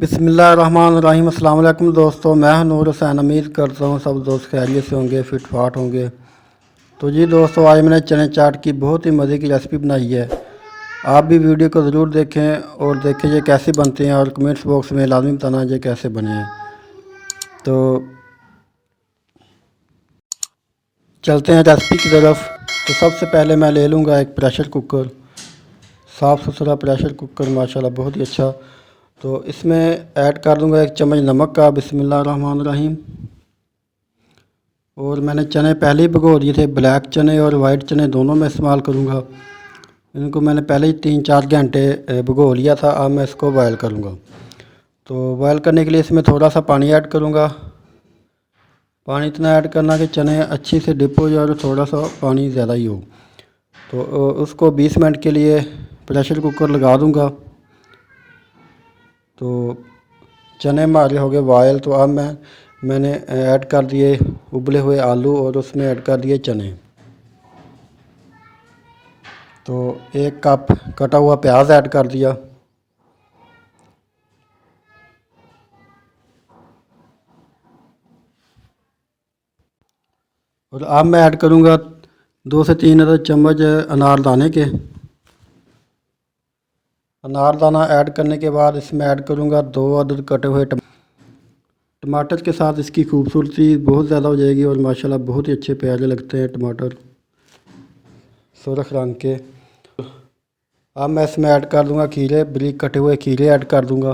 बिस्मिल्लाहिर्रहमानिर्रहीम। अस्सलाम वालेकुम दोस्तों, मैं हूं नूर हुसैन। उम्मीद करता हूं सब दोस्त खैरियत से होंगे, फिट फाट होंगे। तो जी दोस्तों, आज मैंने चने चाट की बहुत ही मज़े की रेसिपी बनाई है। आप भी वीडियो को ज़रूर देखें और देखें ये कैसे बनते हैं, और कमेंट्स बॉक्स में लाजमी बताना ये कैसे बने हैं। तो चलते हैं रेसिपी की तरफ। तो सबसे पहले मैं ले लूँगा एक प्रेशर कुकर, साफ़ सुथरा प्रेशर कुकर माशाल्लाह बहुत ही अच्छा। तो इसमें ऐड कर दूंगा 1 चम्मच नमक का। बिस्मिल्लाहिर्रहमानिर्रहीम। और मैंने चने पहले ही भिगो दिए थे, ब्लैक चने और वाइट चने दोनों में इस्तेमाल करूंगा। इनको मैंने पहले ही 3-4 घंटे भिगो लिया था। अब मैं इसको बॉयल करूंगा। तो बॉयल करने के लिए इसमें थोड़ा सा पानी ऐड करूंगा। पानी इतना ऐड करना कि चने अच्छी से डिप हो जाए और थोड़ा सा पानी ज़्यादा ही हो। तो उसको 20 मिनट के लिए प्रेशर कुकर लगा दूंगा। तो चने हमारे हो गए बॉयल। तो अब मैंने ऐड कर दिए उबले हुए आलू और उसमें ऐड कर दिए चने। तो 1 कप कटा हुआ प्याज ऐड कर दिया। और अब मैं ऐड करूँगा 2 से 3 अदद चम्मच अनारदाने के। अनारदाना ऐड करने के बाद इसमें ऐड करूँगा 2 अदद कटे हुए टमाटर के साथ इसकी खूबसूरती बहुत ज़्यादा हो जाएगी। और माशाल्लाह बहुत ही अच्छे प्यारे लगते हैं टमाटर, सुरख रंग के। अब मैं इसमें ऐड कर दूंगा खीरे, बारीक कटे हुए खीरे ऐड कर दूंगा।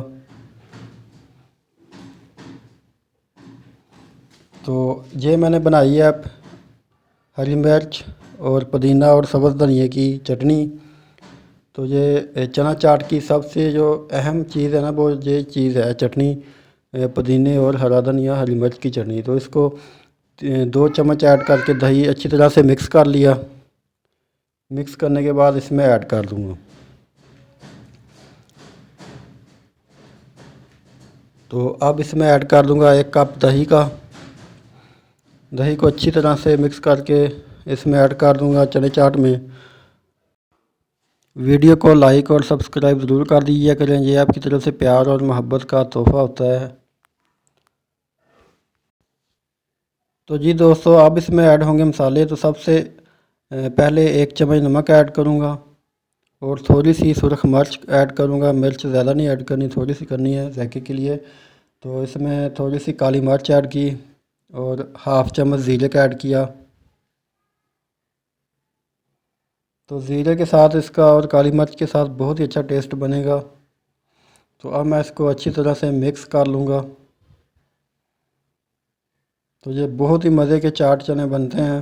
तो ये मैंने बनाई है हरी मिर्च और पुदीना और सब्ज़ धनिए की चटनी। तो ये चना चाट की सबसे जो अहम चीज़ है ना, वो ये चीज़ है चटनी, पुदीने और हरा धनिया हरी मिर्च की चटनी। तो इसको 2 चम्मच ऐड करके दही अच्छी तरह से मिक्स कर लिया। मिक्स करने के बाद इसमें ऐड कर दूंगा। तो अब इसमें ऐड कर दूंगा 1 कप दही का। दही को अच्छी तरह से मिक्स करके इसमें ऐड कर दूंगा चने चाट में। वीडियो को लाइक और सब्सक्राइब ज़रूर कर दीजिए करें, ये आपकी तरफ से प्यार और मोहब्बत का तोहफ़ा होता है। तो जी दोस्तों, अब इसमें ऐड होंगे मसाले। तो सबसे पहले 1 चम्मच नमक ऐड करूँगा और थोड़ी सी सुरख मिर्च ऐड करूँगा। मिर्च ज़्यादा नहीं ऐड करनी, थोड़ी सी करनी है जायके के लिए। तो इसमें थोड़ी सी काली मिर्च ऐड की और हाफ़ चम्मच ज़ीरे का ऐड किया। तो ज़ीरे के साथ इसका और काली मिर्च के साथ बहुत ही अच्छा टेस्ट बनेगा। तो अब मैं इसको अच्छी तरह से मिक्स कर लूँगा। तो ये बहुत ही मज़े के चाट चने बनते हैं।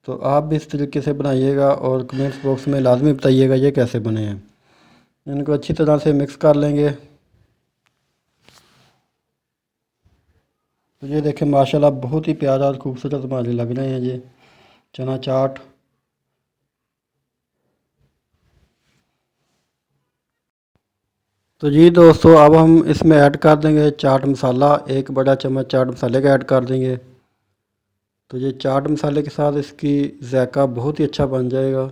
तो आप भी इस तरीके से बनाइएगा और कमेंट्स बॉक्स में लाजमी बताइएगा ये कैसे बने हैं। इनको अच्छी तरह से मिक्स कर लेंगे। तो ये देखें माशाल्लाह बहुत ही प्यारा और खूबसूरत हमारे लग रहे हैं ये चना चाट। तो जी दोस्तों, अब हम इसमें ऐड कर देंगे चाट मसाला। 1 बड़ा चम्मच चाट मसाले का ऐड कर देंगे। तो ये चाट मसाले के साथ इसकी जायका बहुत ही अच्छा बन जाएगा।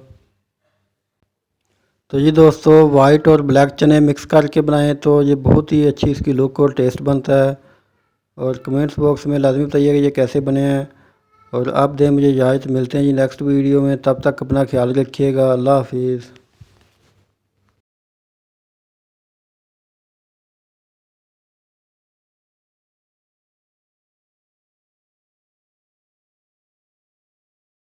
तो ये दोस्तों, वाइट और ब्लैक चने मिक्स करके बनाएं तो ये बहुत ही अच्छी इसकी लुक और टेस्ट बनता है। और कमेंट्स बॉक्स में लाजमी बताइएगा ये कैसे बने हैं। और आप दें मुझे इजाज़त, मिलते हैं जी नेक्स्ट वीडियो में। तब तक अपना ख्याल रखिएगा। अल्लाह हाफिज़।